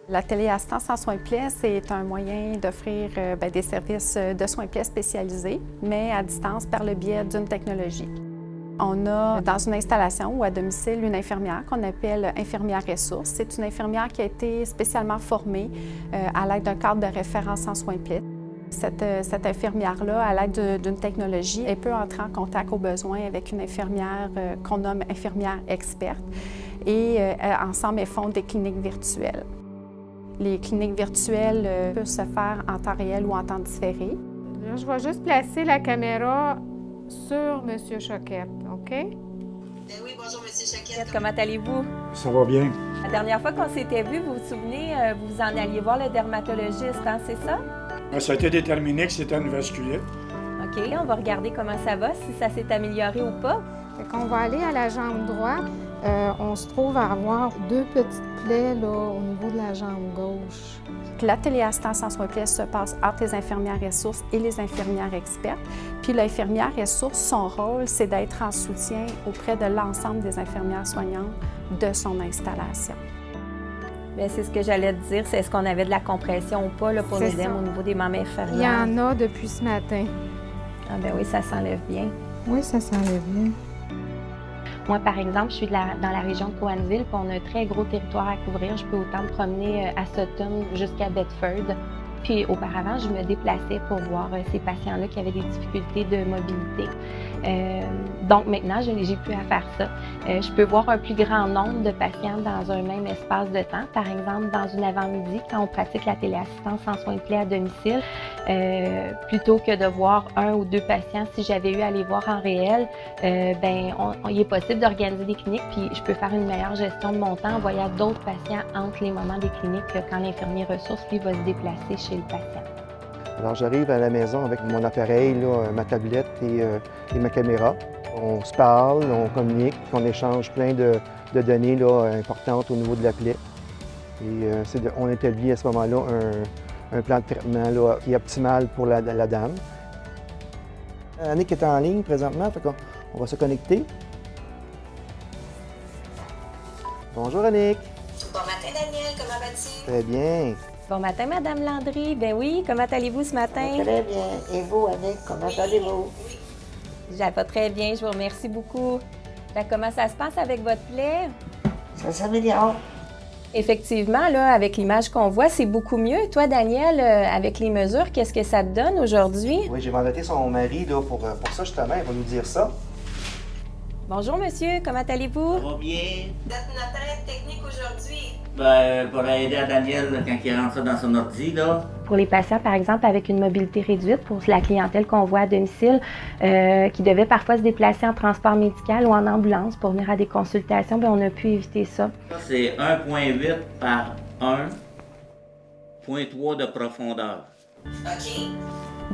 La téléassistance en soins plaies, c'est un moyen d'offrir des services de soins plaies spécialisés, mais à distance par le biais d'une technologie. On a dans une installation ou à domicile une infirmière qu'on appelle infirmière ressource. C'est une infirmière qui a été spécialement formée à l'aide d'un cadre de référence en soins plaies. Cette infirmière-là, à l'aide d'une technologie, elle peut entrer en contact au besoin avec une infirmière qu'on nomme infirmière experte et ensemble, elles font des cliniques virtuelles. Les cliniques virtuelles peuvent se faire en temps réel ou en temps différé. Là, je vais juste placer la caméra sur M. Choquette, OK? Oui, bonjour, M. Choquette. Comment allez-vous? Ça va bien. La dernière fois qu'on s'était vu, vous vous souvenez, vous en alliez voir le dermatologiste, hein, c'est ça? Ça a été déterminé que c'était une vasculite. OK, on va regarder comment ça va, si ça s'est amélioré ou pas. Fait qu'on va aller à la jambe droite. On se trouve à avoir 2 petites plaies là, au niveau de la jambe gauche. La téléassistance en soins plaies se passe entre les infirmières ressources et les infirmières expertes. Puis l'infirmière ressource, son rôle, c'est d'être en soutien auprès de l'ensemble des infirmières soignantes de son installation. Bien, c'est ce que j'allais te dire, c'est est-ce qu'on avait de la compression ou pas là, pour C'est l'œdème ça. au niveau des membres Il y inférieurs? en a depuis ce matin. Ah ben oui, ça s'enlève bien. Oui, ça s'enlève bien. Moi, par exemple, je suis dans la région de Cowansville, puis on a un très gros territoire à couvrir. Je peux autant me promener à Sutton jusqu'à Bedford. Puis auparavant, je me déplaçais pour voir ces patients-là qui avaient des difficultés de mobilité. Donc maintenant, j'ai plus à faire ça. Je peux voir un plus grand nombre de patients dans un même espace de temps. Par exemple, dans une avant-midi, quand on pratique la téléassistance en soins plaies à domicile, plutôt que de voir 1 ou 2 patients, si j'avais eu à les voir en réel, il est possible d'organiser des cliniques, puis je peux faire une meilleure gestion de mon temps en voyant d'autres patients entre les moments des cliniques quand l'infirmier ressource, lui, va se déplacer chez le patient. Alors, j'arrive à la maison avec mon appareil, là, ma tablette et ma caméra. On se parle, on communique, on échange plein de données là, importantes au niveau de la plaie. Et on établit à ce moment-là un plan de traitement là, qui est optimal pour la dame. Annick est en ligne présentement, fait on va se connecter. Bonjour Annick. Bon matin, Daniel. Comment vas-tu? Très bien. Bon matin, Madame Landry. Ben oui, comment allez-vous ce matin? Très bien. Et vous, Annick, comment allez-vous? Ça va très bien, je vous remercie beaucoup. Comment ça se passe avec votre plaie? Ça s'améliore. Effectivement, là, avec l'image qu'on voit, c'est beaucoup mieux. Toi, Daniel, avec les mesures, qu'est-ce que ça te donne aujourd'hui? Oui, j'ai mandaté son mari là, pour ça justement, il va nous dire ça. Bonjour, monsieur, comment allez-vous? Ça va bien. Notre aide technique aujourd'hui. Pour aider à Daniel là, quand il rentre ça dans son ordi, là. Pour les patients, par exemple, avec une mobilité réduite, pour la clientèle qu'on voit à domicile, qui devait parfois se déplacer en transport médical ou en ambulance pour venir à des consultations, bien, on a pu éviter ça. Ça, c'est 1,8 par 1,3 de profondeur. OK.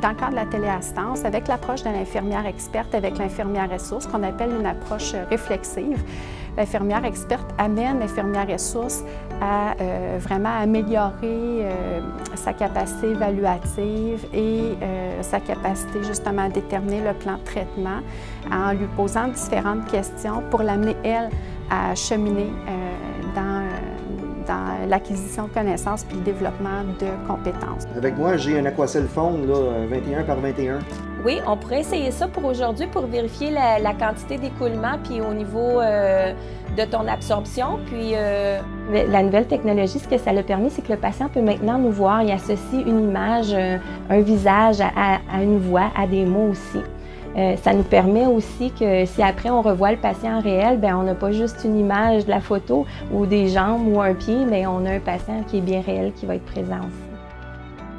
Dans le cadre de la téléassistance, avec l'approche de l'infirmière experte, avec l'infirmière ressource, qu'on appelle une approche réflexive, l'infirmière experte amène l'infirmière ressource à vraiment améliorer sa capacité évaluative et sa capacité justement à déterminer le plan de traitement en lui posant différentes questions pour l'amener, elle, à cheminer dans l'acquisition de connaissances puis le développement de compétences. Avec moi, j'ai un Aquacel Phone, là, 21 par 21. Oui, on pourrait essayer ça pour aujourd'hui pour vérifier la quantité d'écoulement puis au niveau de ton absorption. Puis la nouvelle technologie, ce que ça a permis, c'est que le patient peut maintenant nous voir. Il associe une image, un visage à une voix, à des mots aussi. Ça nous permet aussi que si après on revoit le patient en réel, bien, on n'a pas juste une image de la photo ou des jambes ou un pied, mais on a un patient qui est bien réel qui va être présent aussi.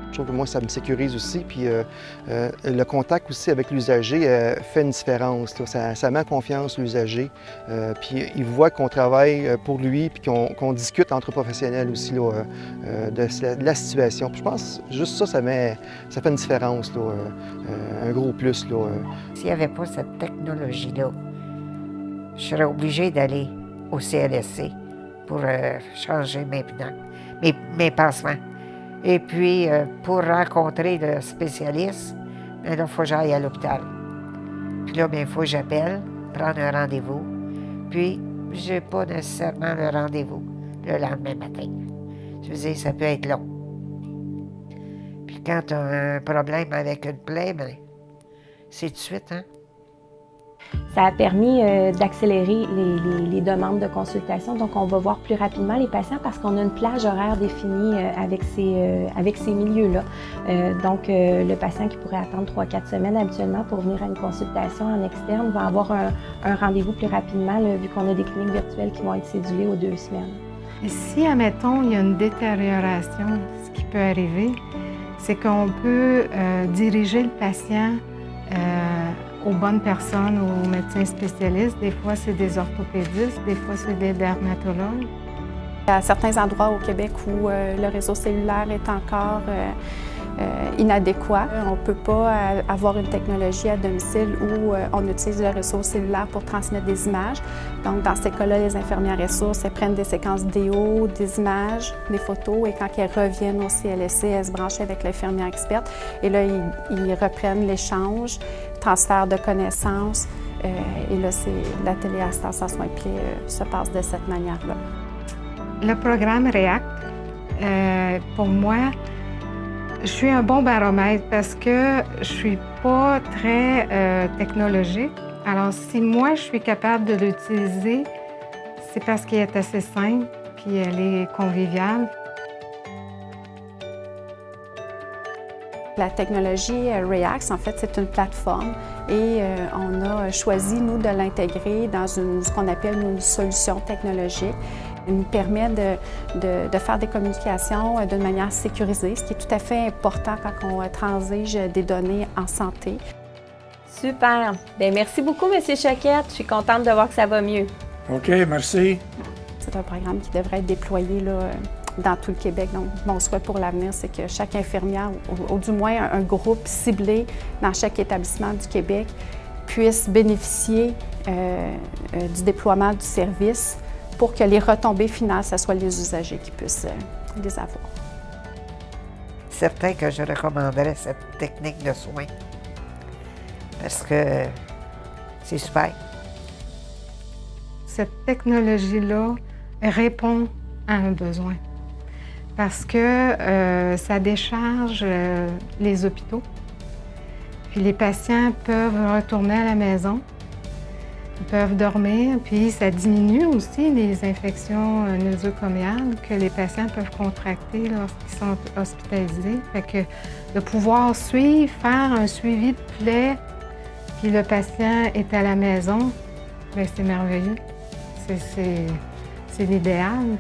Je trouve que moi, ça me sécurise aussi. Puis le contact aussi avec l'usager fait une différence, là. Ça met en confiance l'usager. Puis il voit qu'on travaille pour lui puis qu'on discute entre professionnels aussi là, de la situation. Puis je pense que juste ça fait une différence, là, un gros plus. Là. S'il n'y avait pas cette technologie-là, je serais obligée d'aller au CLSC pour changer mes pansements. Et puis, pour rencontrer le spécialiste, il faut que j'aille à l'hôpital. Puis là, il faut que j'appelle, prendre un rendez-vous. Puis, je n'ai pas nécessairement le rendez-vous le lendemain matin. Je veux dire, ça peut être long. Puis quand tu as un problème avec une plaie, ben, c'est tout de suite, hein? Ça a permis d'accélérer les demandes de consultation. Donc, on va voir plus rapidement les patients parce qu'on a une plage horaire définie avec ces milieux-là. Donc, le patient qui pourrait attendre 3-4 semaines habituellement pour venir à une consultation en externe va avoir un rendez-vous plus rapidement, là, vu qu'on a des cliniques virtuelles qui vont être cédulées aux 2 semaines. Et si, admettons, il y a une détérioration, ce qui peut arriver, c'est qu'on peut diriger le patient aux bonnes personnes, aux médecins spécialistes. Des fois, c'est des orthopédistes, des fois, c'est des dermatologues. À certains endroits au Québec où le réseau cellulaire est encore inadéquat, on ne peut pas avoir une technologie à domicile où on utilise le réseau cellulaire pour transmettre des images. Donc, dans ces cas-là, les infirmières ressources, elles prennent des séquences vidéo, des images, des photos, et quand elles reviennent au CLSC, elles se branchent avec l'infirmière experte. Et là, ils reprennent l'échange, transfert de connaissances. Et là, la téléassistance en soins plaies se passe de cette manière-là. Le programme REACT, pour moi, je suis un bon baromètre parce que je suis pas très technologique. Alors, si moi, je suis capable de l'utiliser, c'est parce qu'elle est assez simple puis elle est conviviale. La technologie REACT, en fait, c'est une plateforme et on a choisi, nous, de l'intégrer dans ce qu'on appelle une solution technologique. Elle nous permet de faire des communications d'une manière sécurisée, ce qui est tout à fait important quand on transige des données en santé. Super! Bien, merci beaucoup, M. Choquette. Je suis contente de voir que ça va mieux. OK, merci. C'est un programme qui devrait être déployé là, dans tout le Québec. Donc, mon souhait pour l'avenir, c'est que chaque infirmière, ou du moins un groupe ciblé dans chaque établissement du Québec, puisse bénéficier du déploiement du service pour que les retombées finales, ce soit les usagers qui puissent les avoir. Certain que je recommanderais cette technique de soins parce que c'est super. Cette technologie-là répond à un besoin parce que ça décharge les hôpitaux. Puis les patients peuvent retourner à la maison. Ils peuvent dormir, puis ça diminue aussi les infections nosocomiales que les patients peuvent contracter lorsqu'ils sont hospitalisés. Fait que de pouvoir suivre, faire un suivi de plaie, puis le patient est à la maison, bien, c'est merveilleux. C'est l'idéal.